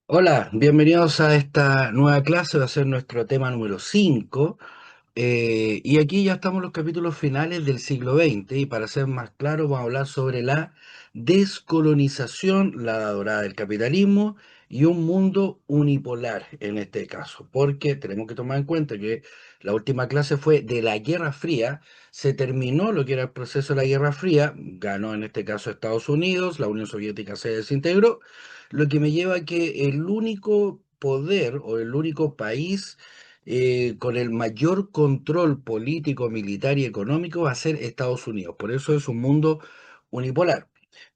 Hola, bienvenidos a esta nueva clase, va a ser nuestro tema número 5. Y aquí ya estamos en los capítulos finales del siglo XX y para ser más claro vamos a hablar sobre la descolonización, la dorada del capitalismo y un mundo unipolar en este caso, porque tenemos que tomar en cuenta que la última clase fue de la Guerra Fría, se terminó lo que era el proceso de la Guerra Fría, ganó en este caso Estados Unidos, la Unión Soviética se desintegró, lo que me lleva a que el único poder o el único país con el mayor control político, militar y económico va a ser Estados Unidos. Por eso es un mundo unipolar.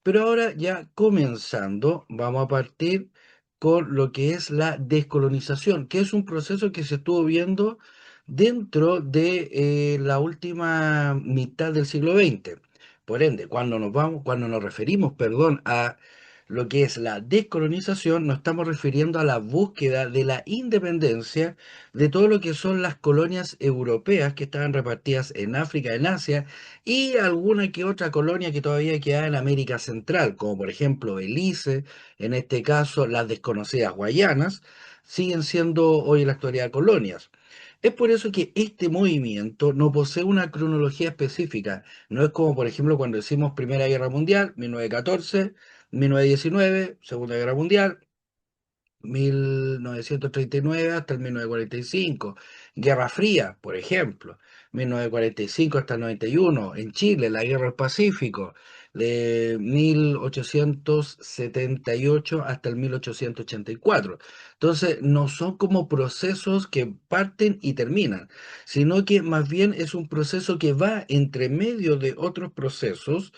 Pero ahora ya comenzando, vamos a partir con lo que es la descolonización, que es un proceso que se estuvo viendo dentro de la última mitad del siglo XX. Por ende, cuando nos referimos, perdón, a lo que es la descolonización, nos estamos refiriendo a la búsqueda de la independencia de todo lo que son las colonias europeas que estaban repartidas en África, en Asia y alguna que otra colonia que todavía queda en América Central, como por ejemplo Belice, en este caso las desconocidas Guayanas, siguen siendo hoy en la actualidad colonias. Es por eso que este movimiento no posee una cronología específica. No es como, por ejemplo, cuando decimos Primera Guerra Mundial, 1914, 1919, Segunda Guerra Mundial, 1939 hasta el 1945. Guerra Fría, por ejemplo, 1945 hasta el 91. En Chile, la Guerra del Pacífico, de 1878 hasta el 1884. Entonces, no son como procesos que parten y terminan, sino que más bien es un proceso que va entre medio de otros procesos,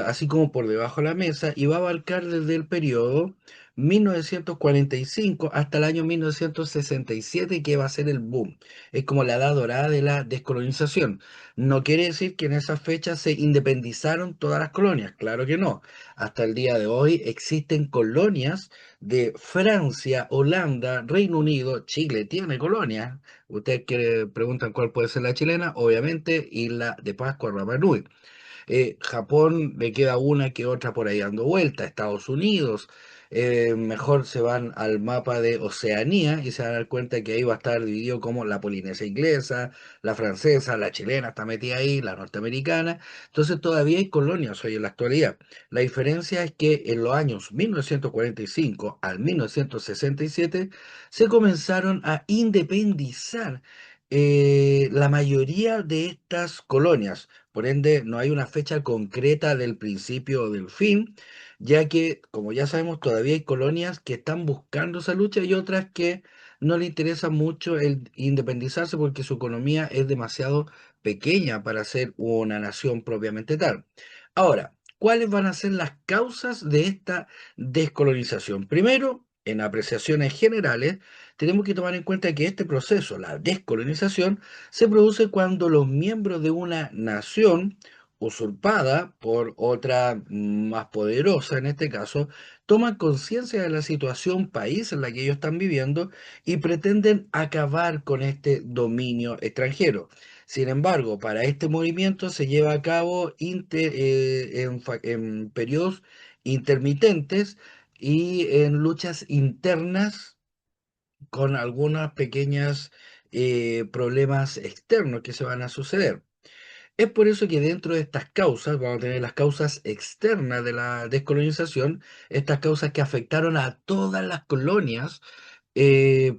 así como por debajo de la mesa, y va a abarcar desde el periodo 1945 hasta el año 1967, que va a ser el boom. Es como la edad dorada de la descolonización. No quiere decir que en esa fecha se independizaron todas las colonias, claro que no. Hasta el día de hoy existen colonias de Francia, Holanda, Reino Unido, Chile tiene colonias. Ustedes que preguntan cuál puede ser la chilena, obviamente Isla de Pascua, Rapa Nui. Japón le queda una que otra por ahí dando vuelta, Estados Unidos, mejor se van al mapa de Oceanía y se van a dar cuenta que ahí va a estar dividido como la Polinesia inglesa, la francesa, la chilena está metida ahí, la norteamericana, entonces todavía hay colonias hoy en la actualidad. La diferencia es que en los años 1945 al 1967 se comenzaron a independizar la mayoría de estas colonias. Por ende, no hay una fecha concreta del principio o del fin, ya que, como ya sabemos, todavía hay colonias que están buscando esa lucha y otras que no le interesa mucho el independizarse porque su economía es demasiado pequeña para ser una nación propiamente tal. Ahora, ¿cuáles van a ser las causas de esta descolonización? Primero, en apreciaciones generales, tenemos que tomar en cuenta que este proceso, la descolonización, se produce cuando los miembros de una nación usurpada por otra más poderosa, en este caso, toman conciencia de la situación país en la que ellos están viviendo y pretenden acabar con este dominio extranjero. Sin embargo, para este movimiento se lleva a cabo en periodos intermitentes y en luchas internas con algunas pequeñas problemas externos que se van a suceder. Es por eso que dentro de estas causas, vamos a tener las causas externas de la descolonización, estas causas que afectaron a todas las colonias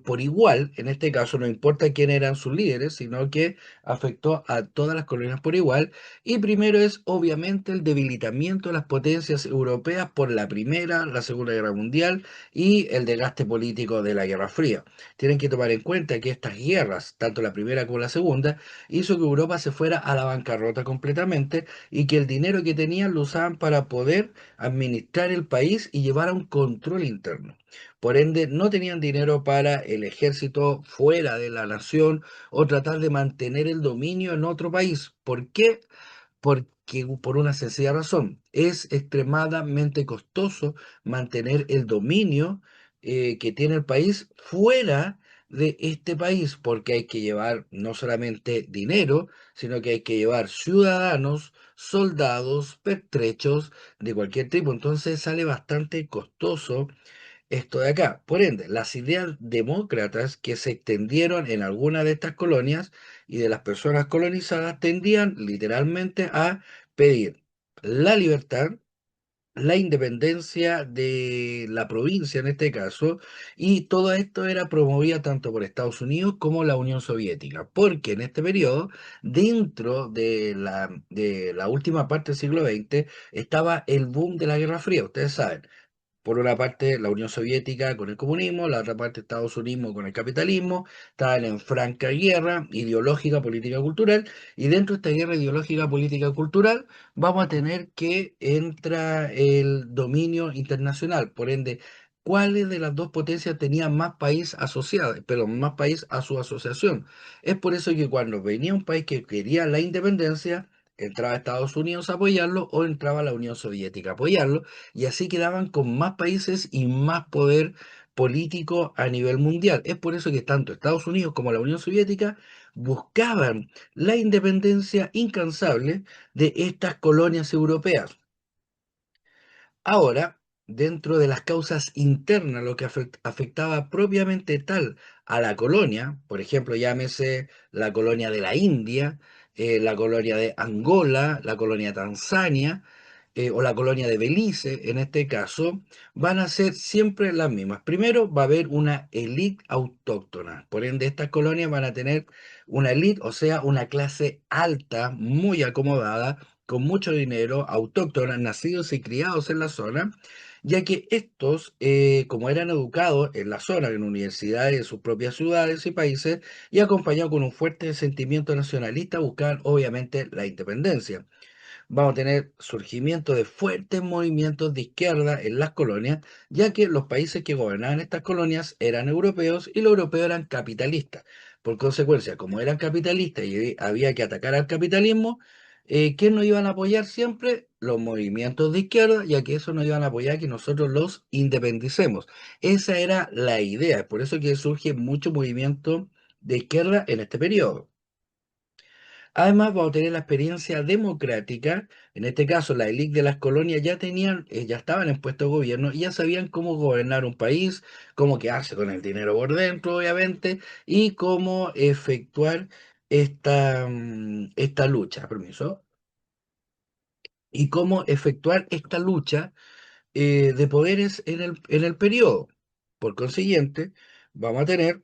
por igual, en este caso no importa quién eran sus líderes, sino que afectó a todas las colonias por igual. Y primero es obviamente el debilitamiento de las potencias europeas por la Primera, la Segunda Guerra Mundial y el desgaste político de la Guerra Fría. Tienen que tomar en cuenta que estas guerras, tanto la primera como la segunda, hizo que Europa se fuera a la bancarrota completamente y que el dinero que tenían lo usaban para poder administrar el país y llevar a un control interno. Por ende, no tenían dinero para el ejército fuera de la nación o tratar de mantener el dominio en otro país. ¿Por qué? Porque por una sencilla razón, es extremadamente costoso mantener el dominio que tiene el país fuera de este país, porque hay que llevar no solamente dinero, sino que hay que llevar ciudadanos, soldados, pertrechos de cualquier tipo. Entonces sale bastante costoso esto de acá. Por ende, las ideas demócratas que se extendieron en alguna de estas colonias y de las personas colonizadas tendían literalmente a pedir la libertad, la independencia de la provincia en este caso, y todo esto era promovida tanto por Estados Unidos como la Unión Soviética, porque en este periodo, dentro de la última parte del siglo XX, estaba el boom de la Guerra Fría, ustedes saben. Por una parte, la Unión Soviética con el comunismo, la otra parte, Estados Unidos con el capitalismo, estaban en franca guerra ideológica, política, cultural, y dentro de esta guerra ideológica, política, cultural, vamos a tener que entra el dominio internacional. Por ende, ¿cuáles de las dos potencias tenían más país asociados, pero más país a su asociación? Es por eso que cuando venía un país que quería la independencia, entraba Estados Unidos a apoyarlo o entraba la Unión Soviética a apoyarlo, y así quedaban con más países y más poder político a nivel mundial. Es por eso que tanto Estados Unidos como la Unión Soviética buscaban la independencia incansable de estas colonias europeas. Ahora, dentro de las causas internas, lo que afectaba propiamente tal a la colonia, por ejemplo, llámese la colonia de la India, la colonia de Angola, la colonia de Tanzania, o la colonia de Belice, en este caso, van a ser siempre las mismas. Primero va a haber una élite autóctona, por ende estas colonias van a tener una élite, o sea, una clase alta, muy acomodada, con mucho dinero, autóctona, nacidos y criados en la zona, ya que estos, como eran educados en la zona, en universidades de sus propias ciudades y países, y acompañados con un fuerte sentimiento nacionalista, buscaban obviamente la independencia. Vamos a tener surgimiento de fuertes movimientos de izquierda en las colonias, ya que los países que gobernaban estas colonias eran europeos y los europeos eran capitalistas. Por consecuencia, como eran capitalistas y había que atacar al capitalismo, ¿quién nos iban a apoyar siempre? Los movimientos de izquierda, ya que eso nos iban a apoyar que nosotros los independicemos. Esa era la idea, por eso que surge mucho movimiento de izquierda en este periodo. Además, vamos a tener la experiencia democrática. En este caso, la élite de las colonias ya tenían, ya estaban en puesto de gobierno y ya sabían cómo gobernar un país, cómo quedarse con el dinero por dentro, obviamente, y cómo efectuar esta lucha, permiso, y cómo efectuar esta lucha de poderes en el periodo. Por consiguiente, vamos a tener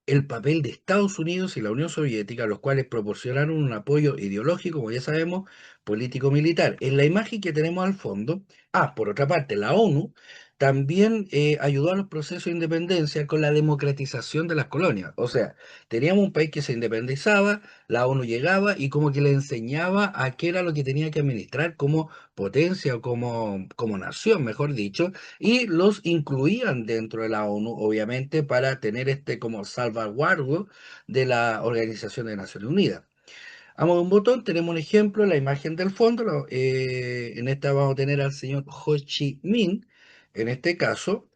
el papel de Estados Unidos y la Unión Soviética, los cuales proporcionaron un apoyo ideológico, como ya sabemos, político-militar. En la imagen que tenemos al fondo, por otra parte, la ONU también ayudó a los procesos de independencia con la democratización de las colonias. O sea, teníamos un país que se independizaba, la ONU llegaba y como que le enseñaba a qué era lo que tenía que administrar como potencia o como nación, mejor dicho, y los incluían dentro de la ONU, obviamente, para tener este como salvaguardo de la Organización de Naciones Unidas. A modo de un botón tenemos un ejemplo, la imagen del fondo, en esta vamos a tener al señor Ho Chi Minh, en este caso,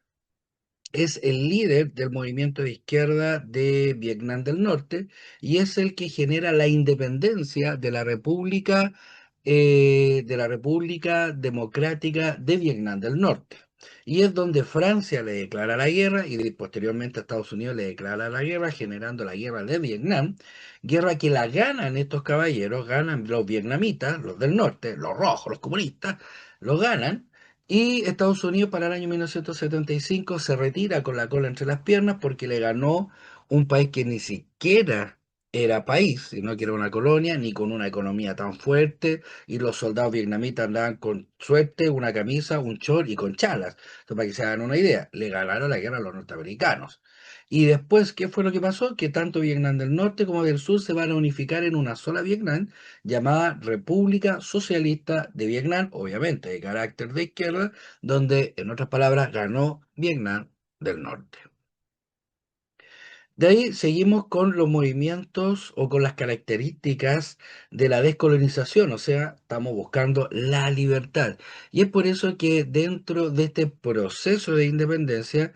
es el líder del movimiento de izquierda de Vietnam del Norte y es el que genera la independencia de la República Democrática de Vietnam del Norte. Y es donde Francia le declara la guerra y posteriormente Estados Unidos le declara la guerra, generando la guerra de Vietnam, guerra que la ganan estos caballeros, ganan los vietnamitas, los del norte, los rojos, los comunistas, lo ganan, y Estados Unidos para el año 1975 se retira con la cola entre las piernas porque le ganó un país que ni siquiera era país, sino que era una colonia, ni con una economía tan fuerte, y los soldados vietnamitas andaban con suerte, una camisa, un short y con chalas. Entonces, para que se hagan una idea, le ganaron la guerra a los norteamericanos. Y después, ¿qué fue lo que pasó? Que tanto Vietnam del Norte como del Sur se van a unificar en una sola Vietnam, llamada República Socialista de Vietnam, obviamente de carácter de izquierda, donde, en otras palabras, ganó Vietnam del Norte. De ahí seguimos con los movimientos o con las características de la descolonización, o sea, estamos buscando la libertad. Y es por eso que dentro de este proceso de independencia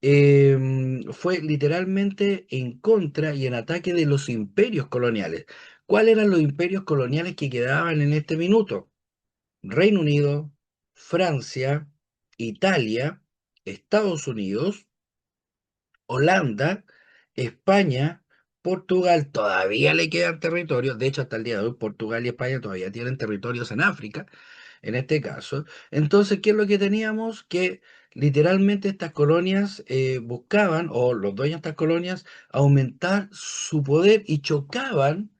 fue literalmente en contra y en ataque de los imperios coloniales. ¿Cuáles eran los imperios coloniales que quedaban en este minuto? Reino Unido, Francia, Italia. Estados Unidos, Holanda, España, Portugal, todavía le quedan territorios, de hecho hasta el día de hoy Portugal y España todavía tienen territorios en África, en este caso. Entonces, ¿qué es lo que teníamos? Que literalmente estas colonias buscaban, o los dueños de estas colonias, aumentar su poder y chocaban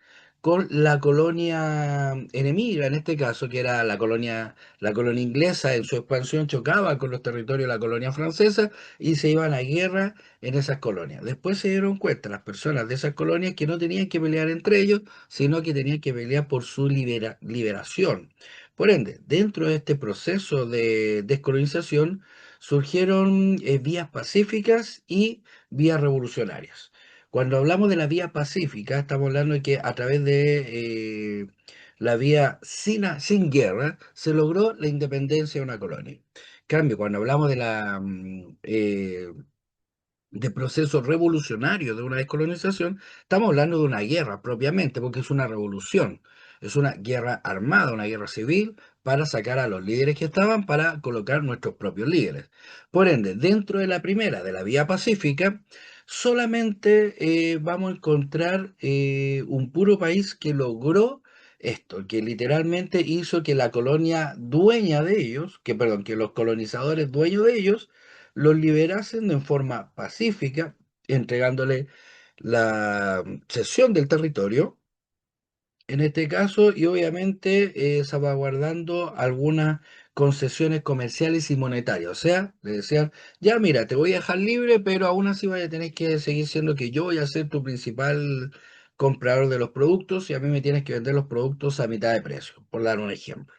con la colonia enemiga, en este caso, que era la colonia inglesa en su expansión, chocaba con los territorios de la colonia francesa y se iban a guerra en esas colonias. Después se dieron cuenta las personas de esas colonias que no tenían que pelear entre ellos, sino que tenían que pelear por su liberación. Por ende, dentro de este proceso de descolonización surgieron vías pacíficas y vías revolucionarias. Cuando hablamos de la vía pacífica, estamos hablando de que a través de la vía sin guerra se logró la independencia de una colonia. En cambio, cuando hablamos de de proceso revolucionario de una descolonización, estamos hablando de una guerra propiamente, porque es una revolución, es una guerra armada, una guerra civil para sacar a los líderes que estaban para colocar nuestros propios líderes. Por ende, dentro de la primera, de la vía pacífica, solamente vamos a encontrar un puro país que logró esto, que literalmente hizo que la colonia dueña de ellos, que perdón, que los colonizadores dueños de ellos, los liberasen en forma pacífica, entregándole la cesión del territorio, en este caso, y obviamente salvaguardando algunas concesiones comerciales y monetarias. O sea, le decían, ya mira, te voy a dejar libre, pero aún así vaya a tener que seguir siendo que yo voy a ser tu principal comprador de los productos y a mí me tienes que vender los productos a mitad de precio, por dar un ejemplo.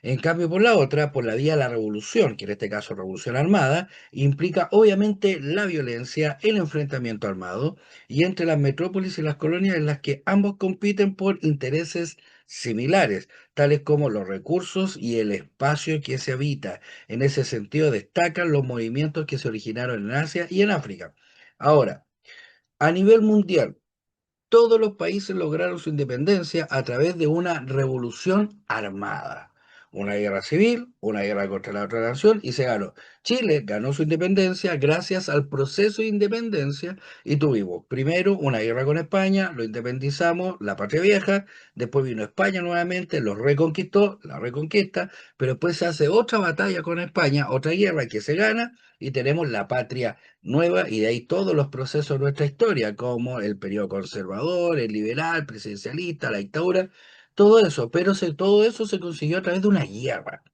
En cambio, por la otra, por la vía de la revolución, que en este caso revolución armada, implica obviamente la violencia, el enfrentamiento armado, y entre las metrópolis y las colonias en las que ambos compiten por intereses similares, tales como los recursos y el espacio que se habita. En ese sentido, destacan los movimientos que se originaron en Asia y en África. Ahora, a nivel mundial, todos los países lograron su independencia a través de una revolución armada. Una guerra civil, una guerra contra la otra nación y se ganó. Chile ganó su independencia gracias al proceso de independencia y tuvimos primero una guerra con España, lo independizamos, la patria vieja, después vino España nuevamente, lo reconquistó, la reconquista, pero después se hace otra batalla con España, otra guerra que se gana y tenemos la patria nueva y de ahí todos los procesos de nuestra historia, como el periodo conservador, el liberal, presidencialista, la dictadura, todo eso, pero todo eso se consiguió a través de una guerra.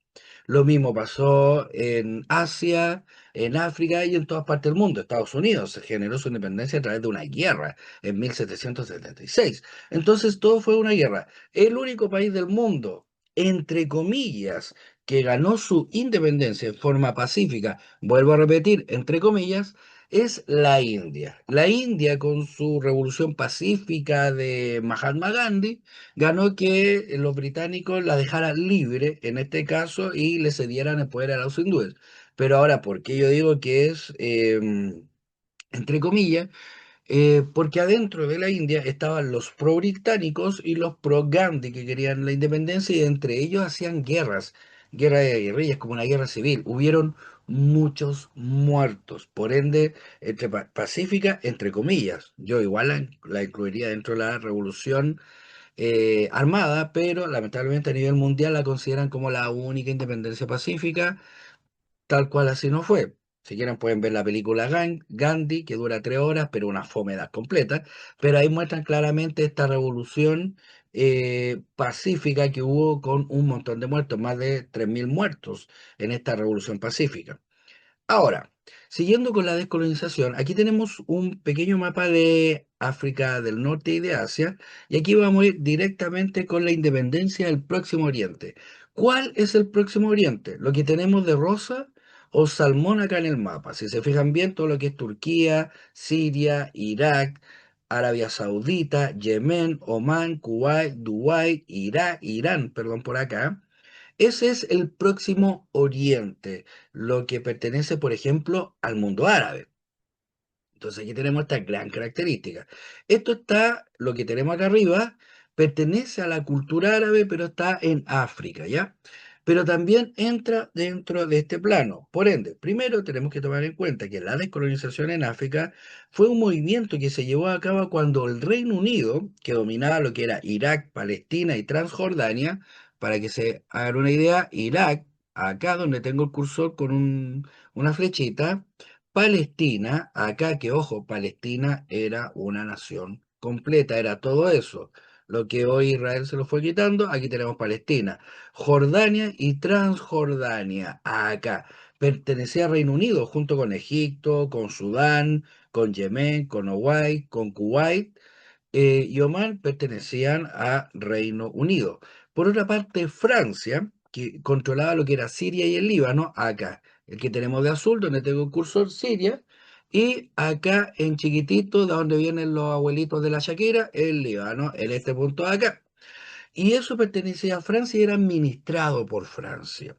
Lo mismo pasó en Asia, en África y en todas partes del mundo. Estados Unidos se generó su independencia a través de una guerra en 1776. Entonces todo fue una guerra. El único país del mundo, entre comillas, que ganó su independencia en forma pacífica, vuelvo a repetir, entre comillas, es la India. La India con su revolución pacífica de Mahatma Gandhi ganó que los británicos la dejaran libre en este caso y le cedieran el poder a los hindúes. Pero ahora, ¿por qué yo digo que es, entre comillas? Porque adentro de la India estaban los pro-británicos y los pro-Gandhi que querían la independencia y entre ellos hacían guerras, guerra de guerrillas como una guerra civil. Hubieron muchos muertos, por ende, pacífica, entre comillas. Yo igual la incluiría dentro de la revolución armada, pero lamentablemente a nivel mundial la consideran como la única independencia pacífica, tal cual así no fue. Si quieren pueden ver la película Gandhi, que dura 3 horas, pero una fomedad completa, pero ahí muestran claramente esta revolución pacífica que hubo con un montón de muertos, más de 3.000 muertos en esta revolución pacífica. Ahora, siguiendo con la descolonización, aquí tenemos un pequeño mapa de África del Norte y de Asia, y aquí vamos a ir directamente con la independencia del Próximo Oriente. ¿Cuál es el Próximo Oriente? ¿Lo que tenemos de rosa o salmón acá en el mapa? Si se fijan bien, todo lo que es Turquía, Siria, Irak, Arabia Saudita, Yemen, Omán, Kuwait, Dubái, Irak, Irán, perdón por acá. Ese es el Próximo Oriente, lo que pertenece, por ejemplo, al mundo árabe. Entonces aquí tenemos esta gran característica. Esto está, lo que tenemos acá arriba, pertenece a la cultura árabe, pero está en África, ¿ya? pero también entra dentro de este plano. Por ende, primero tenemos que tomar en cuenta que la descolonización en África fue un movimiento que se llevó a cabo cuando el Reino Unido, que dominaba lo que era Irak, Palestina y Transjordania, para que se hagan una idea, Irak, acá donde tengo el cursor con una flechita, Palestina, acá que ojo, Palestina era una nación completa, era todo eso. Lo que hoy Israel se lo fue quitando, aquí tenemos Palestina. Jordania y Transjordania, acá. Pertenecía al Reino Unido junto con Egipto, con Sudán, con Yemen, con Kuwait, con Kuwait y Omán pertenecían a Reino Unido. Por otra parte, Francia, que controlaba lo que era Siria y el Líbano, acá. El que tenemos de azul, donde tengo el cursor, Siria. Y acá en chiquitito, de donde vienen los abuelitos de la Shakira, el Líbano, en este punto de acá. Y eso pertenecía a Francia y era administrado por Francia.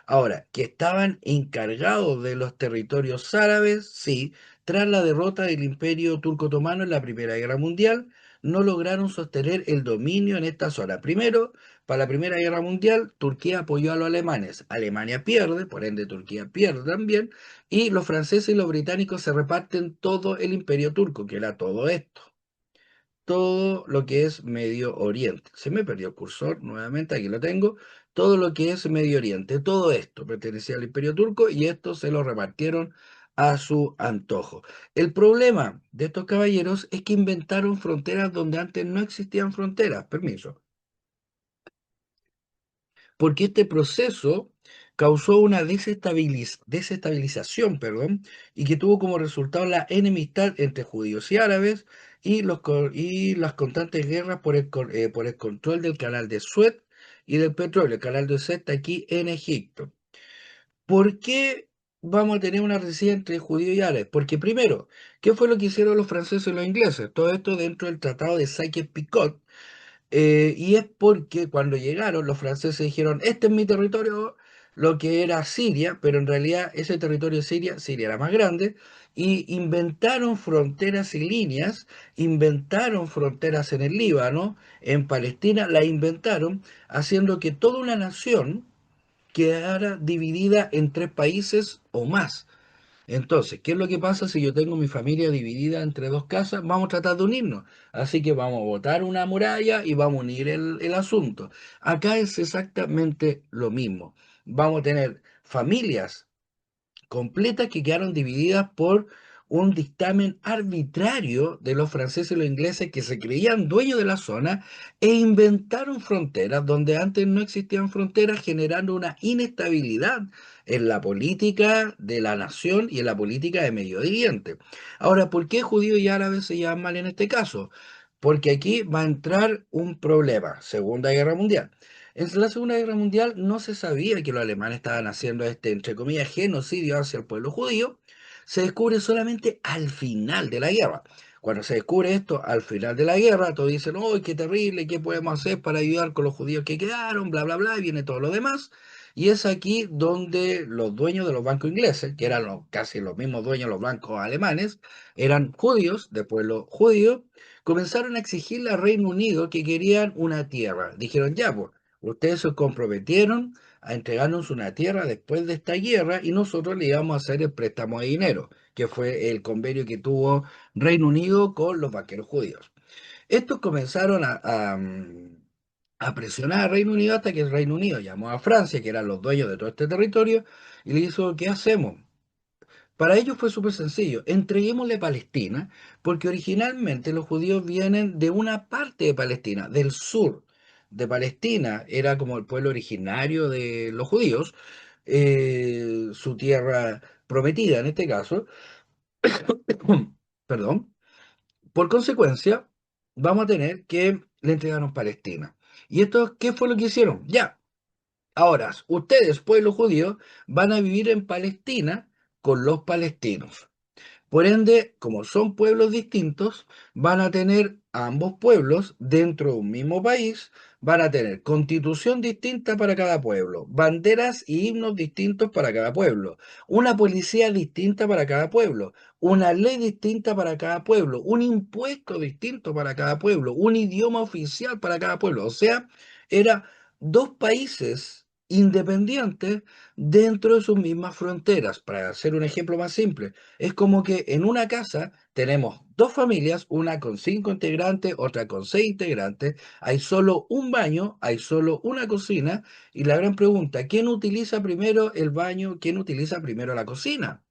Ahora, que estaban encargados de los territorios árabes, sí, tras la derrota del Imperio Turco Otomano en la Primera Guerra Mundial, no lograron sostener el dominio en esta zona. Primero, para la Primera Guerra Mundial, Turquía apoyó a los alemanes. Alemania pierde, por ende Turquía pierde también, y los franceses y los británicos se reparten todo el Imperio Turco, que era todo esto, todo lo que es Medio Oriente. Se me perdió el cursor, nuevamente aquí lo tengo. Todo lo que es Medio Oriente, todo esto pertenecía al Imperio Turco y esto se lo repartieron a su antojo. El problema de estos caballeros es que inventaron fronteras donde antes no existían fronteras. Permiso. Porque este proceso causó una desestabilización, perdón, y que tuvo como resultado la enemistad entre judíos y árabes y las constantes guerras por el control del canal de Suez y del petróleo. El canal de Suez está aquí en Egipto. ¿Por qué vamos a tener una resistencia entre judíos y árabes? Porque primero, ¿qué fue lo que hicieron los franceses y los ingleses? Todo esto dentro del Tratado de Sykes-Picot, y es porque cuando llegaron los franceses dijeron, este es mi territorio, lo que era Siria, pero en realidad ese territorio de Siria, Siria era más grande, y inventaron fronteras y líneas, inventaron fronteras en el Líbano, en Palestina, la inventaron, haciendo que toda una nación quedara dividida en tres países o más. Entonces, ¿qué es lo que pasa si yo tengo mi familia dividida entre dos casas? Vamos a tratar de unirnos. Así que vamos a botar una muralla y vamos a unir el asunto. Acá es exactamente lo mismo. Vamos a tener familias completas que quedaron divididas por un dictamen arbitrario de los franceses y los ingleses que se creían dueños de la zona e inventaron fronteras donde antes no existían fronteras, generando una inestabilidad en la política de la nación y en la política de Medio Oriente. Ahora, ¿por qué judíos y árabes se llevan mal en este caso? Porque aquí va a entrar un problema, Segunda Guerra Mundial. En la Segunda Guerra Mundial no se sabía que los alemanes estaban haciendo este, entre comillas, genocidio hacia el pueblo judío. Se descubre solamente al final de la guerra. Cuando se descubre esto al final de la guerra, todos dicen, ¡oh, qué terrible! ¿Qué podemos hacer para ayudar con los judíos que quedaron? Bla, bla, bla, y viene todo lo demás. Y es aquí donde los dueños de los bancos ingleses, que eran casi los mismos dueños de los bancos alemanes, eran judíos, de pueblo judío, comenzaron a exigirle al Reino Unido que querían una tierra. Dijeron, ya, pues, ustedes se comprometieron a entregarnos una tierra después de esta guerra y nosotros le íbamos a hacer el préstamo de dinero, que fue el convenio que tuvo Reino Unido con los vaqueros judíos. Estos comenzaron a presionar al Reino Unido hasta que el Reino Unido llamó a Francia, que eran los dueños de todo este territorio, y le dijo, ¿qué hacemos? Para ellos fue súper sencillo, entreguémosle Palestina, porque originalmente los judíos vienen de una parte de Palestina, del sur de Palestina, era como el pueblo originario de los judíos, su tierra prometida en este caso, perdón, por consecuencia, vamos a tener que le entregaron Palestina. ¿Y esto qué fue lo que hicieron? Ya, ahora, ustedes, pueblo judío, van a vivir en Palestina con los palestinos. Por ende, como son pueblos distintos, van a tener ambos pueblos dentro de un mismo país, van a tener constitución distinta para cada pueblo, banderas y himnos distintos para cada pueblo, una policía distinta para cada pueblo, una ley distinta para cada pueblo, un impuesto distinto para cada pueblo, un idioma oficial para cada pueblo. O sea, era dos países independientes dentro de sus mismas fronteras. Para hacer un ejemplo más simple, es como que en una casa tenemos dos familias, una con 5 integrantes, otra con 6 integrantes, hay solo un baño, hay solo una cocina, y la gran pregunta, ¿quién utiliza primero el baño? ¿Quién utiliza primero la cocina?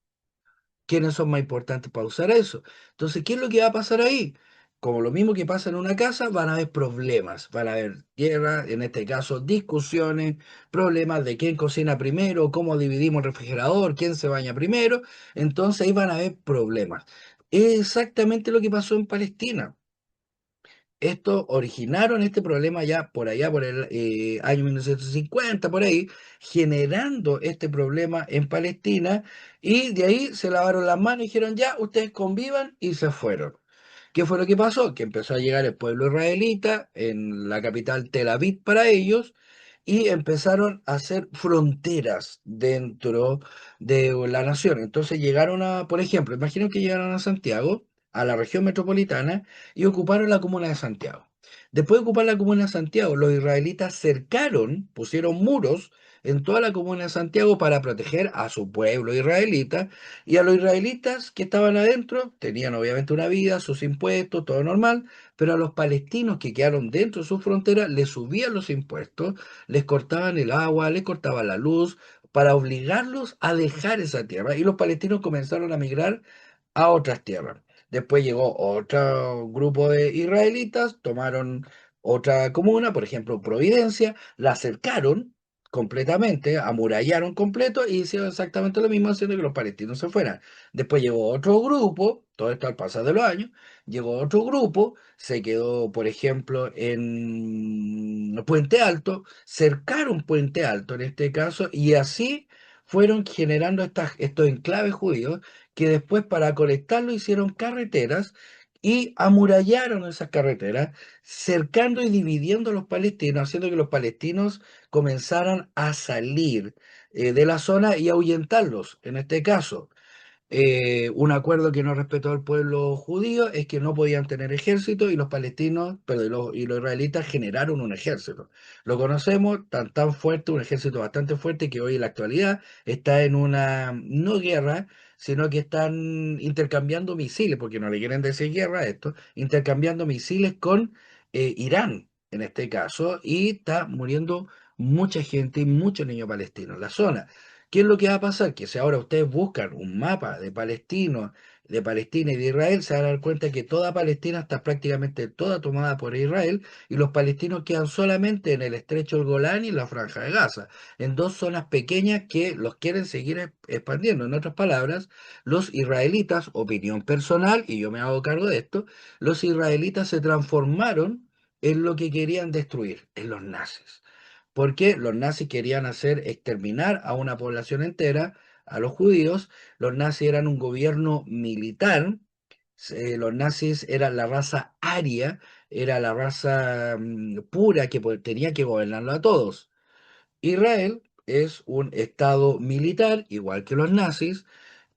¿Quiénes son más importantes para usar eso? Entonces, ¿qué es lo que va a pasar ahí? Como lo mismo que pasa en una casa, van a haber problemas, van a haber guerras, en este caso discusiones, problemas de quién cocina primero, cómo dividimos el refrigerador, quién se baña primero. Entonces ahí van a haber problemas. Es exactamente lo que pasó en Palestina. Esto originaron este problema ya por allá, por el año 1950, por ahí, generando este problema en Palestina, y de ahí se lavaron las manos y dijeron, ya, ustedes convivan, y se fueron. ¿Qué fue lo que pasó? Que empezó a llegar el pueblo israelita en la capital Tel Aviv para ellos, y empezaron a hacer fronteras dentro de la nación. Entonces llegaron a, por ejemplo, imaginen que llegaron a Santiago, a la región metropolitana, y ocuparon la comuna de Santiago. Después de ocupar la comuna de Santiago, los israelitas cercaron, pusieron muros en toda la comuna de Santiago para proteger a su pueblo israelita, y a los israelitas que estaban adentro tenían obviamente una vida, sus impuestos, todo normal, pero a los palestinos que quedaron dentro de su frontera les subían los impuestos, les cortaban el agua, les cortaban la luz, para obligarlos a dejar esa tierra, y los palestinos comenzaron a migrar a otras tierras. Después llegó otro grupo de israelitas, tomaron otra comuna, por ejemplo Providencia, la cercaron completamente, amurallaron completo y hicieron exactamente lo mismo haciendo que los palestinos se fueran. Después llegó otro grupo, todo esto al pasar de los años, llegó otro grupo, se quedó, por ejemplo, en Puente Alto, cercaron Puente Alto en este caso, y así fueron generando estos enclaves judíos que después para conectarlo hicieron carreteras y amurallaron esas carreteras, cercando y dividiendo a los palestinos, haciendo que los palestinos comenzaran a salir de la zona y ahuyentarlos, en este caso. Un acuerdo que no respetó al pueblo judío es que no podían tener ejército, y los palestinos, pero y los israelitas generaron un ejército. Lo conocemos, tan fuerte, un ejército bastante fuerte que hoy en la actualidad está en una, no guerra, sino que están intercambiando misiles, porque no le quieren decir guerra a esto, intercambiando misiles con Irán, en este caso, y está muriendo mucha gente y muchos niños palestinos en la zona. ¿Qué es lo que va a pasar? Que si ahora ustedes buscan un mapa de Palestina y de Israel, se van a dar cuenta que toda Palestina está prácticamente toda tomada por Israel, y los palestinos quedan solamente en el estrecho del Golán y la franja de Gaza, en dos zonas pequeñas que los quieren seguir expandiendo. En otras palabras, los israelitas, opinión personal, y yo me hago cargo de esto, los israelitas se transformaron en lo que querían destruir, en los nazis, porque los nazis querían hacer exterminar a una población entera, a los judíos. Los nazis eran un gobierno militar, los nazis eran la raza aria, era la raza pura que tenía que gobernarlo a todos. Israel es un estado militar, igual que los nazis,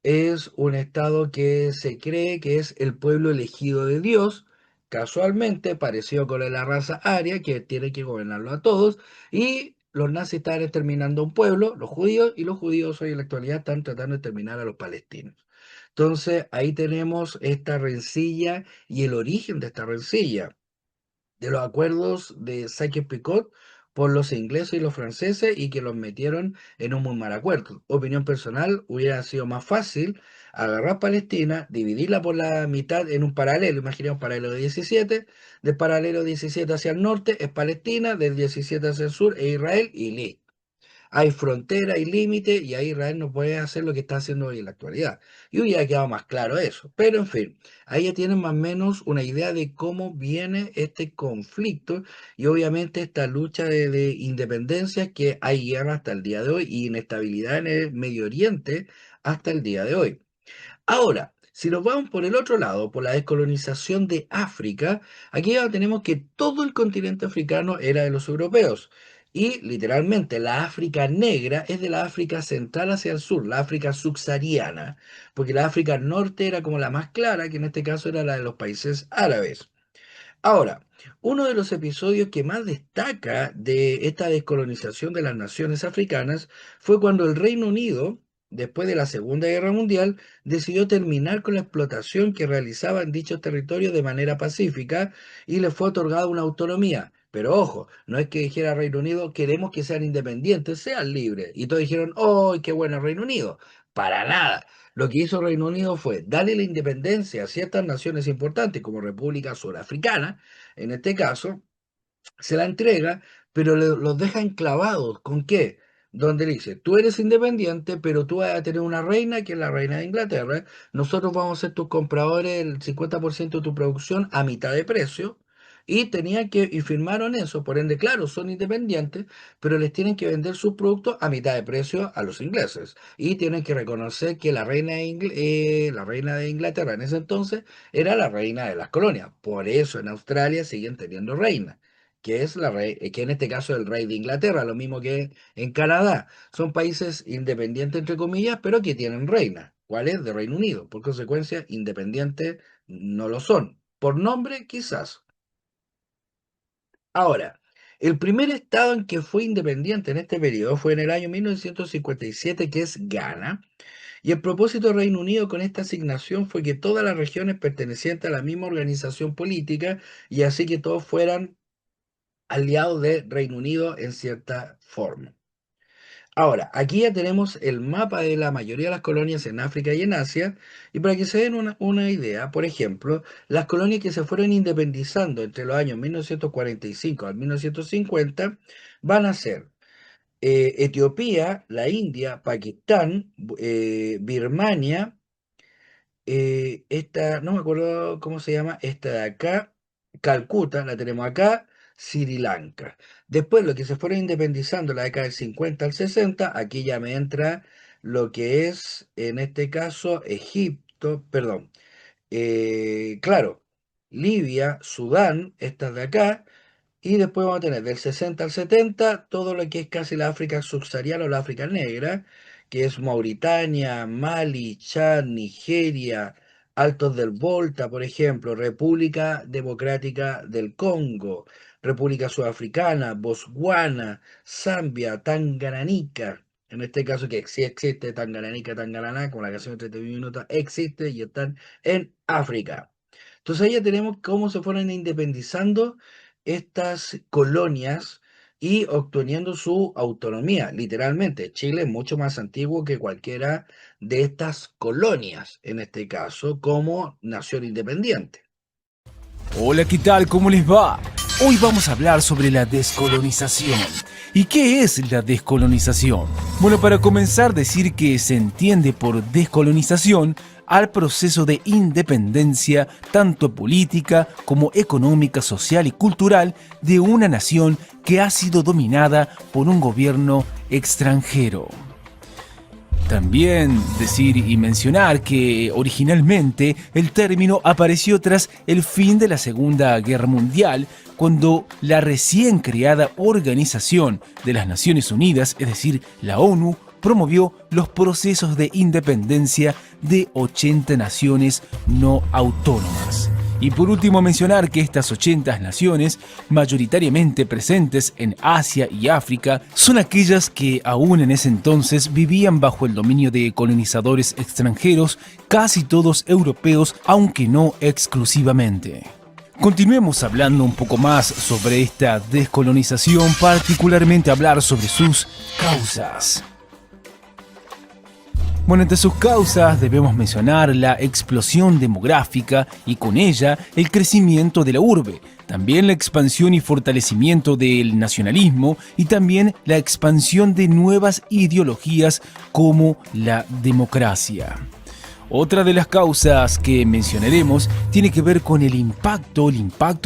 es un estado que se cree que es el pueblo elegido de Dios, casualmente parecido con la raza aria, que tiene que gobernarlo a todos, y los nazis están exterminando a un pueblo, los judíos, y los judíos hoy en la actualidad están tratando de exterminar a los palestinos. Entonces ahí tenemos esta rencilla y el origen de esta rencilla de los acuerdos de Sykes-Picot por los ingleses y los franceses, y que los metieron en un muy mal acuerdo. Opinión personal, hubiera sido más fácil agarrar Palestina, dividirla por la mitad en un paralelo, imaginemos paralelo 17, del paralelo 17 hacia el norte es Palestina, del 17 hacia el sur es Israel, y listo. Hay frontera, hay límite, y ahí Israel no puede hacer lo que está haciendo hoy en la actualidad. Y hoy ya ha quedado más claro eso. Pero en fin, ahí ya tienen más o menos una idea de cómo viene este conflicto, y obviamente esta lucha de independencia, que hay guerra hasta el día de hoy y inestabilidad en el Medio Oriente hasta el día de hoy. Ahora, si nos vamos por el otro lado, por la descolonización de África, aquí ya tenemos que todo el continente africano era de los europeos. Y literalmente la África negra es de la África central hacia el sur, la África subsahariana, porque la África norte era como la más clara, que en este caso era la de los países árabes. Ahora, uno de los episodios que más destaca de esta descolonización de las naciones africanas fue cuando el Reino Unido, después de la Segunda Guerra Mundial, decidió terminar con la explotación que realizaba en dichos territorios de manera pacífica y le fue otorgada una autonomía. Pero ojo, no es que dijera Reino Unido, queremos que sean independientes, sean libres. Y todos dijeron, ¡oh, qué bueno Reino Unido! Para nada. Lo que hizo Reino Unido fue darle la independencia a ciertas naciones importantes, como República Surafricana, en este caso, se la entrega, pero los deja enclavados. ¿Con qué? Donde le dice, tú eres independiente, pero tú vas a tener una reina, que es la reina de Inglaterra. Nosotros vamos a ser tus compradores, el 50% de tu producción a mitad de precio. Y firmaron eso, por ende, claro, son independientes, pero les tienen que vender sus productos a mitad de precio a los ingleses. Y tienen que reconocer que la reina de Inglaterra en ese entonces era la reina de las colonias. Por eso en Australia siguen teniendo reina que es que en este caso es el rey de Inglaterra, lo mismo que en Canadá. Son países independientes, entre comillas, pero que tienen reina. ¿Cuál es? De Reino Unido. Por consecuencia, independientes no lo son. Por nombre, quizás. Ahora, el primer estado en que fue independiente en este periodo fue en el año 1957, que es Ghana. Y el propósito del Reino Unido con esta asignación fue que todas las regiones pertenecientes a la misma organización política y así que todos fueran aliado de Reino Unido en cierta forma. Ahora, aquí ya tenemos el mapa de la mayoría de las colonias en África y en Asia, y para que se den una idea, por ejemplo, las colonias que se fueron independizando entre los años 1945 al 1950 van a ser Etiopía, la India, Pakistán, Birmania, esta, no me acuerdo cómo se llama, esta de acá, Calcuta, la tenemos acá, Sri Lanka. Después, lo que se fueron independizando la década del 50 al 60, aquí ya me entra lo que es, en este caso, Egipto, perdón, claro, Libia, Sudán, estas de acá, y después vamos a tener del 60 al 70 todo lo que es casi la África subsahariana o la África negra, que es Mauritania, Mali, Chad, Nigeria, Altos del Volta, por ejemplo, República Democrática del Congo, República Sudafricana, Botswana, Zambia, Tanganica. En este caso que sí existe Tanganica, Tangaraná, como la canción de 31 minutos, existe y están en África. Entonces ahí ya tenemos cómo se fueron independizando estas colonias y obteniendo su autonomía. Literalmente, Chile es mucho más antiguo que cualquiera de estas colonias, en este caso, como nación independiente. Hola, ¿qué tal? ¿Cómo les va? Hoy vamos a hablar sobre la descolonización. ¿Y qué es la descolonización? Bueno, para comenzar, decir que se entiende por descolonización al proceso de independencia, tanto política como económica, social y cultural, de una nación que ha sido dominada por un gobierno extranjero. También decir y mencionar que originalmente el término apareció tras el fin de la Segunda Guerra Mundial, cuando la recién creada Organización de las Naciones Unidas, es decir, la ONU, promovió los procesos de independencia de 80 naciones no autónomas. Y por último mencionar que estas 80 naciones, mayoritariamente presentes en Asia y África, son aquellas que aún en ese entonces vivían bajo el dominio de colonizadores extranjeros, casi todos europeos, aunque no exclusivamente. Continuemos hablando un poco más sobre esta descolonización, particularmente hablar sobre sus causas. Bueno, entre sus causas debemos mencionar la explosión demográfica y con ella el crecimiento de la urbe, también la expansión y fortalecimiento del nacionalismo y también la expansión de nuevas ideologías como la democracia. Otra de las causas que mencionaremos tiene que ver con el impacto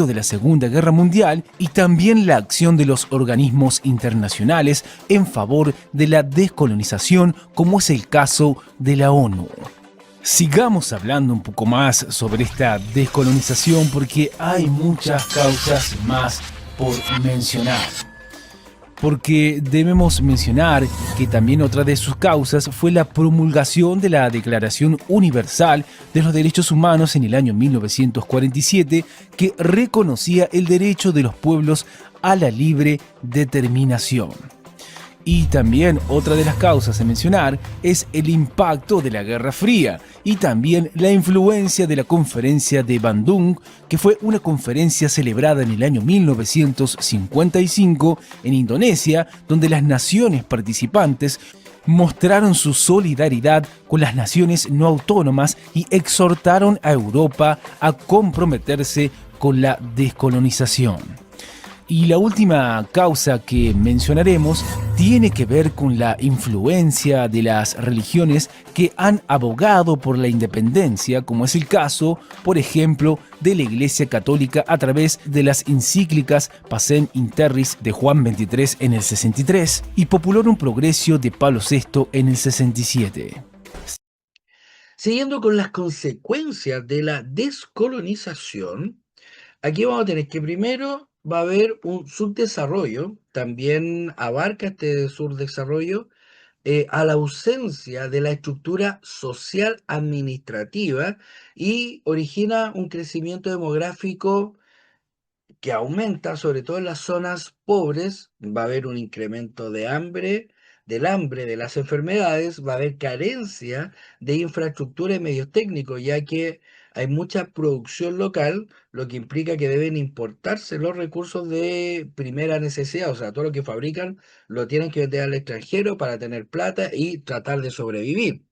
de la Segunda Guerra Mundial y también la acción de los organismos internacionales en favor de la descolonización, como es el caso de la ONU. Sigamos hablando un poco más sobre esta descolonización porque hay muchas causas más por mencionar. porque debemos mencionar que también otra de sus causas fue la promulgación de la Declaración Universal de los Derechos Humanos en el año 1947, que reconocía el derecho de los pueblos a la libre determinación. Y también otra de las causas a mencionar es el impacto de la Guerra Fría y también la influencia de la Conferencia de Bandung, que fue una conferencia celebrada en el año 1955 en Indonesia, donde las naciones participantes mostraron su solidaridad con las naciones no autónomas y exhortaron a Europa a comprometerse con la descolonización. Y la última causa que mencionaremos tiene que ver con la influencia de las religiones que han abogado por la independencia, como es el caso, por ejemplo, de la Iglesia Católica a través de las encíclicas Pacem in Terris de Juan XXIII en el 63 y Populorum Progressio de Pablo VI en el 67. Siguiendo con las consecuencias de la descolonización, aquí vamos a tener que primero va a haber un subdesarrollo, también abarca este subdesarrollo a la ausencia de la estructura social administrativa y origina un crecimiento demográfico que aumenta, sobre todo en las zonas pobres. Va a haber un incremento de hambre, de las enfermedades, va a haber carencia de infraestructura y medios técnicos, ya que hay mucha producción local, lo que implica que deben importarse los recursos de primera necesidad, o sea, todo lo que fabrican lo tienen que vender al extranjero para tener plata y tratar de sobrevivir.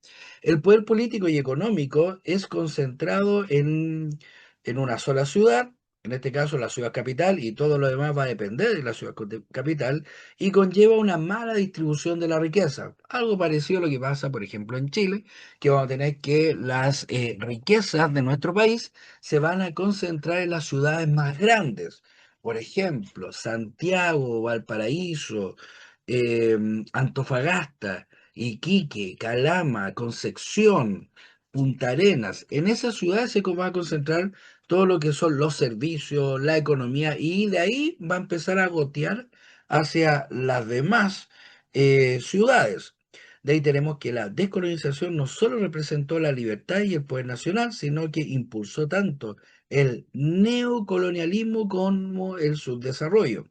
El poder político y económico es concentrado en una sola ciudad, en este caso la ciudad capital, y todo lo demás va a depender de la ciudad capital, y conlleva una mala distribución de la riqueza. Algo parecido a lo que pasa, por ejemplo, en Chile, que vamos a tener que las riquezas de nuestro país se van a concentrar en las ciudades más grandes. Por ejemplo, Santiago, Valparaíso, Antofagasta, Iquique, Calama, Concepción, Punta Arenas. En esas ciudades se va a concentrar todo lo que son los servicios, la economía, y de ahí va a empezar a gotear hacia las demás ciudades. De ahí tenemos que la descolonización no solo representó la libertad y el poder nacional, sino que impulsó tanto el neocolonialismo como el subdesarrollo.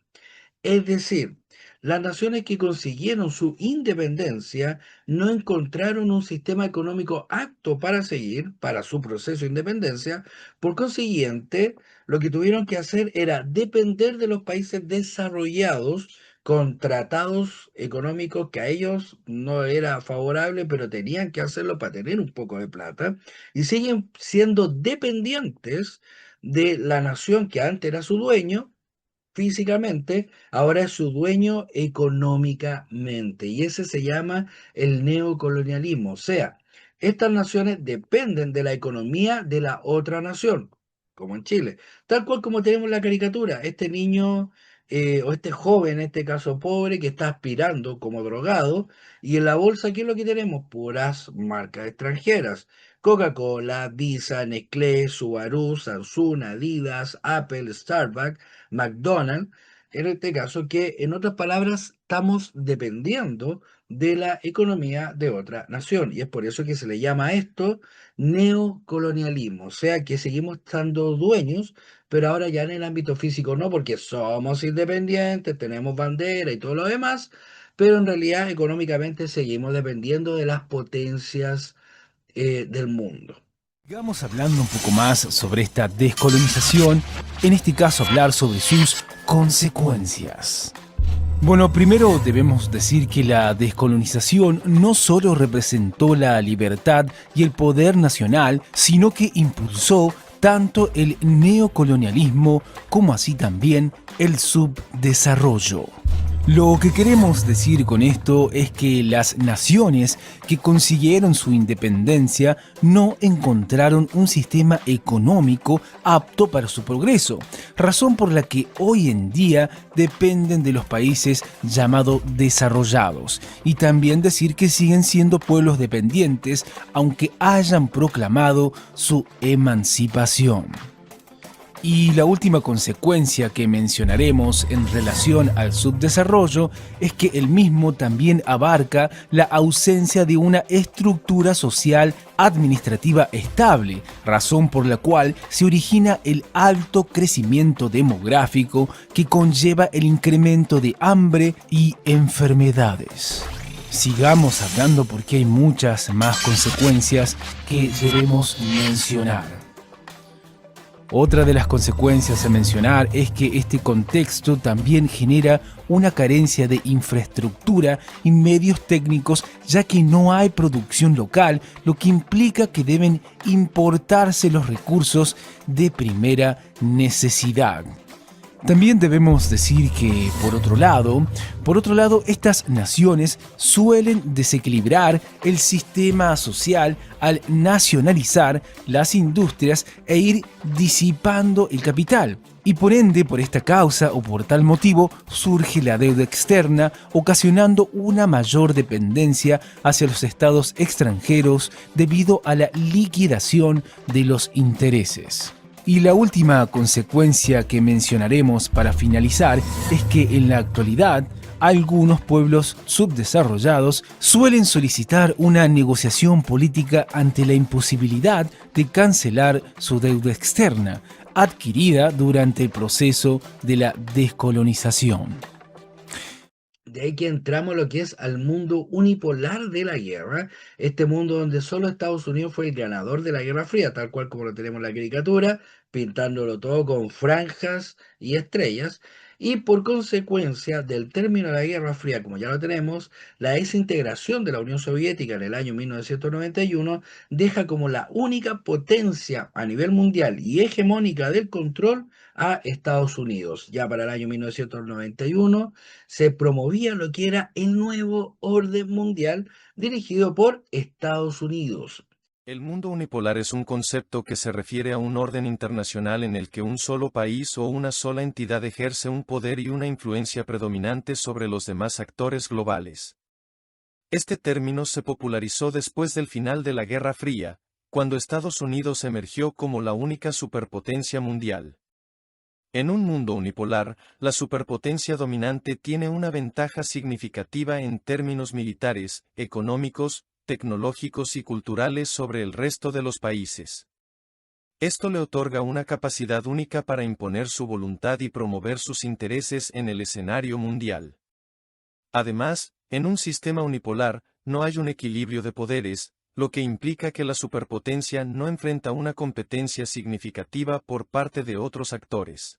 Es decir, las naciones que consiguieron su independencia no encontraron un sistema económico apto para seguir para su proceso de independencia. Por consiguiente, lo que tuvieron que hacer era depender de los países desarrollados con tratados económicos que a ellos no era favorable, pero tenían que hacerlo para tener un poco de plata, y siguen siendo dependientes de la nación que antes era su dueño físicamente, ahora es su dueño económicamente. Y ese se llama el neocolonialismo. O sea, estas naciones dependen de la economía de la otra nación, como en Chile. Tal cual como tenemos la caricatura, este niño o este joven, en este caso pobre, que está aspirando como drogado, y en la bolsa, ¿qué es lo que tenemos? Puras marcas extranjeras. Coca-Cola, Visa, Nestlé, Subaru, Samsung, Adidas, Apple, Starbucks, McDonald's, en este caso, que en otras palabras estamos dependiendo de la economía de otra nación. Y es por eso que se le llama a esto neocolonialismo. O sea que seguimos estando dueños, pero ahora ya en el ámbito físico no, porque somos independientes, tenemos bandera y todo lo demás, pero en realidad económicamente seguimos dependiendo de las potencias del mundo. Sigamos hablando un poco más sobre esta descolonización, en este caso hablar sobre sus consecuencias. Bueno, primero debemos decir que la descolonización no solo representó la libertad y el poder nacional, sino que impulsó tanto el neocolonialismo como así también el subdesarrollo. Lo que queremos decir con esto es que las naciones que consiguieron su independencia no encontraron un sistema económico apto para su progreso, razón por la que hoy en día dependen de los países llamados desarrollados, y también decir que siguen siendo pueblos dependientes aunque hayan proclamado su emancipación. Y la última consecuencia que mencionaremos en relación al subdesarrollo es que el mismo también abarca la ausencia de una estructura social administrativa estable, razón por la cual se origina el alto crecimiento demográfico que conlleva el incremento de hambre y enfermedades. Sigamos hablando porque hay muchas más consecuencias que debemos mencionar. Otra de las consecuencias a mencionar es que este contexto también genera una carencia de infraestructura y medios técnicos, ya que no hay producción local, lo que implica que deben importarse los recursos de primera necesidad. También debemos decir que, por otro lado, estas naciones suelen desequilibrar el sistema social al nacionalizar las industrias e ir disipando el capital. Y por ende, por esta causa o por tal motivo, surge la deuda externa, ocasionando una mayor dependencia hacia los estados extranjeros debido a la liquidación de los intereses. Y la última consecuencia que mencionaremos para finalizar es que en la actualidad algunos pueblos subdesarrollados suelen solicitar una negociación política ante la imposibilidad de cancelar su deuda externa, adquirida durante el proceso de la descolonización. De ahí que entramos a lo que es al mundo unipolar de la guerra, este mundo donde solo Estados Unidos fue el ganador de la Guerra Fría, tal cual como lo tenemos en la caricatura, pintándolo todo con franjas y estrellas, y por consecuencia del término de la Guerra Fría, como ya lo tenemos, la desintegración de la Unión Soviética en el año 1991 deja como la única potencia a nivel mundial y hegemónica del control a Estados Unidos. Ya para el año 1991 se promovía lo que era el nuevo orden mundial dirigido por Estados Unidos. El mundo unipolar es un concepto que se refiere a un orden internacional en el que un solo país o una sola entidad ejerce un poder y una influencia predominante sobre los demás actores globales. Este término se popularizó después del final de la Guerra Fría, cuando Estados Unidos emergió como la única superpotencia mundial. En un mundo unipolar, la superpotencia dominante tiene una ventaja significativa en términos militares, económicos, tecnológicos y culturales sobre el resto de los países. Esto le otorga una capacidad única para imponer su voluntad y promover sus intereses en el escenario mundial. Además, en un sistema unipolar, no hay un equilibrio de poderes, lo que implica que la superpotencia no enfrenta una competencia significativa por parte de otros actores.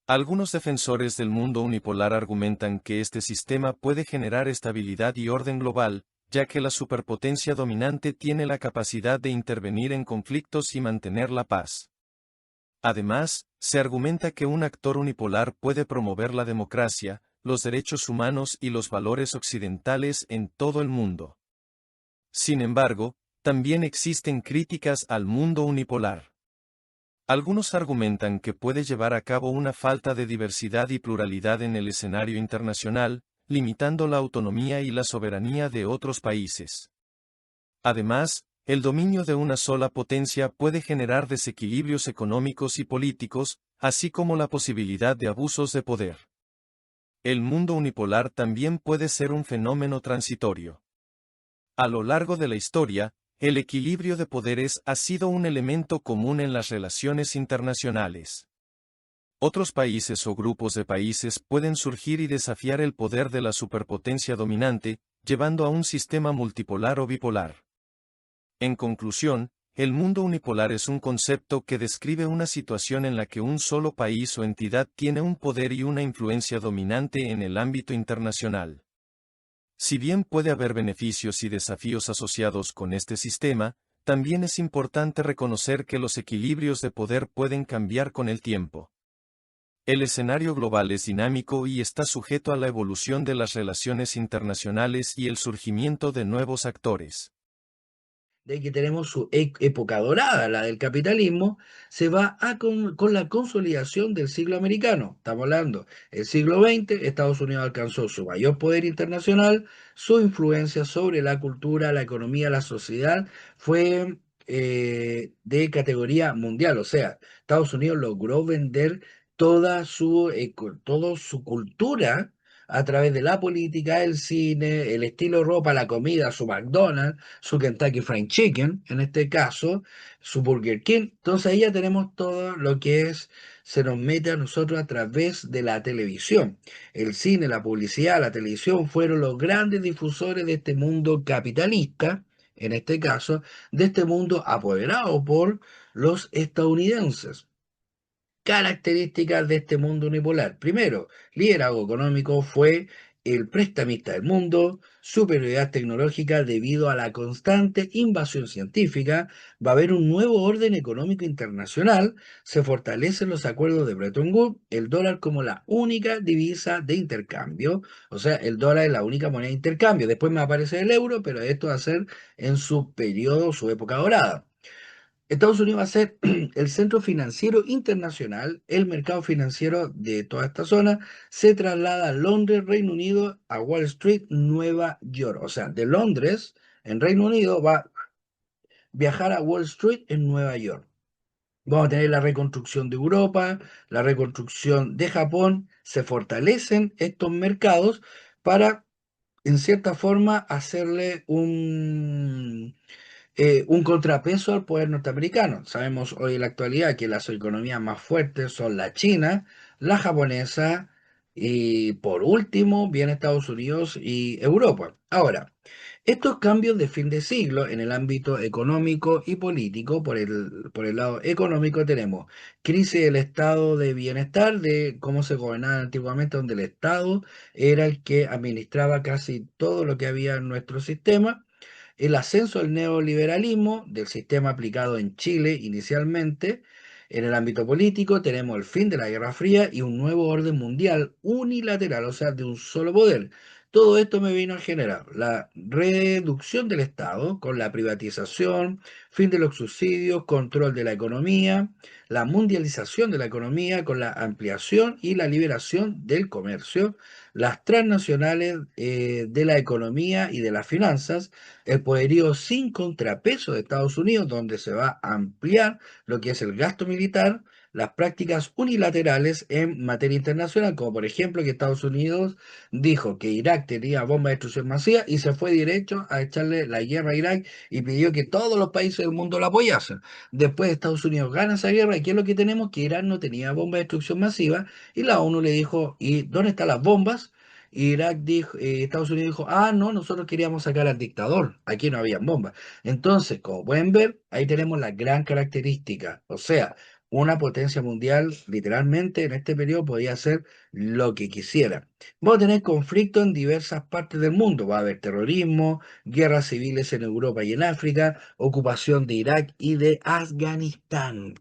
Algunos defensores del mundo unipolar argumentan que este sistema puede generar estabilidad y orden global, ya que la superpotencia dominante tiene la capacidad de intervenir en conflictos y mantener la paz. Además, se argumenta que un actor unipolar puede promover la democracia, los derechos humanos y los valores occidentales en todo el mundo. Sin embargo, también existen críticas al mundo unipolar. Algunos argumentan que puede llevar a cabo una falta de diversidad y pluralidad en el escenario internacional, limitando la autonomía y la soberanía de otros países. Además, el dominio de una sola potencia puede generar desequilibrios económicos y políticos, así como la posibilidad de abusos de poder. El mundo unipolar también puede ser un fenómeno transitorio. A lo largo de la historia, el equilibrio de poderes ha sido un elemento común en las relaciones internacionales. Otros países o grupos de países pueden surgir y desafiar el poder de la superpotencia dominante, llevando a un sistema multipolar o bipolar. En conclusión, el mundo unipolar es un concepto que describe una situación en la que un solo país o entidad tiene un poder y una influencia dominante en el ámbito internacional. Si bien puede haber beneficios y desafíos asociados con este sistema, también es importante reconocer que los equilibrios de poder pueden cambiar con el tiempo. El escenario global es dinámico y está sujeto a la evolución de las relaciones internacionales y el surgimiento de nuevos actores. De que tenemos su época dorada, la del capitalismo, se va con la consolidación del siglo americano. Estamos hablando, el siglo XX, Estados Unidos alcanzó su mayor poder internacional, su influencia sobre la cultura, la economía, la sociedad fue de categoría mundial. O sea, Estados Unidos logró vender toda su cultura a través de la política, el cine, el estilo de ropa, la comida, su McDonald's, su Kentucky Fried Chicken, en este caso, su Burger King. Entonces ahí ya tenemos todo lo que se nos mete a nosotros a través de la televisión. El cine, la publicidad, la televisión fueron los grandes difusores de este mundo capitalista, en este caso, de este mundo apoderado por los estadounidenses. Características de este mundo unipolar. Primero, liderazgo económico fue el prestamista del mundo, superioridad tecnológica debido a la constante invasión científica, va a haber un nuevo orden económico internacional, se fortalecen los acuerdos de Bretton Woods, el dólar como la única divisa de intercambio, o sea, el dólar es la única moneda de intercambio, después me aparece el euro, pero esto va a ser en su periodo, su época dorada. Estados Unidos va a ser el centro financiero internacional, el mercado financiero de toda esta zona se traslada a Londres, Reino Unido, a Wall Street, Nueva York. O sea, de Londres, en Reino Unido, va a viajar a Wall Street en Nueva York. Vamos a tener la reconstrucción de Europa, la reconstrucción de Japón, se fortalecen estos mercados para, en cierta forma, hacerle un contrapeso al poder norteamericano. Sabemos hoy en la actualidad que las economías más fuertes son la China, la japonesa y por último viene Estados Unidos y Europa. Ahora, estos cambios de fin de siglo en el ámbito económico y político, por el lado económico tenemos crisis del estado de bienestar, de cómo se gobernaba antiguamente, donde el Estado era el que administraba casi todo lo que había en nuestro sistema, el ascenso del neoliberalismo, del sistema aplicado en Chile inicialmente. En el ámbito político tenemos el fin de la Guerra Fría y un nuevo orden mundial unilateral, o sea, de un solo poder. Todo esto me vino a generar la reducción del Estado con la privatización, fin de los subsidios, control de la economía, la mundialización de la economía con la ampliación y la liberación del comercio, las transnacionales de la economía y de las finanzas, el poderío sin contrapeso de Estados Unidos, donde se va a ampliar lo que es el gasto militar, las prácticas unilaterales en materia internacional, como por ejemplo que Estados Unidos dijo que Irak tenía bombas de destrucción masiva y se fue derecho a echarle la guerra a Irak y pidió que todos los países del mundo lo apoyasen. Después Estados Unidos gana esa guerra y ¿qué es lo que tenemos? Que Irán no tenía bombas de destrucción masiva y la ONU le dijo, ¿y dónde están las bombas? Irak dijo, Estados Unidos dijo, ah, no, nosotros queríamos sacar al dictador, aquí no había bombas. Entonces, como pueden ver, ahí tenemos la gran característica, o sea, una potencia mundial literalmente en este periodo podía hacer lo que quisiera. Vamos a tener conflictos en diversas partes del mundo, va a haber terrorismo, guerras civiles en Europa y en África, ocupación de Irak y de Afganistán.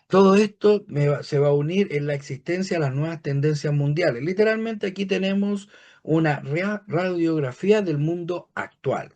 Todo esto se va a unir en la existencia de las nuevas tendencias mundiales. Literalmente aquí tenemos una radiografía del mundo actual.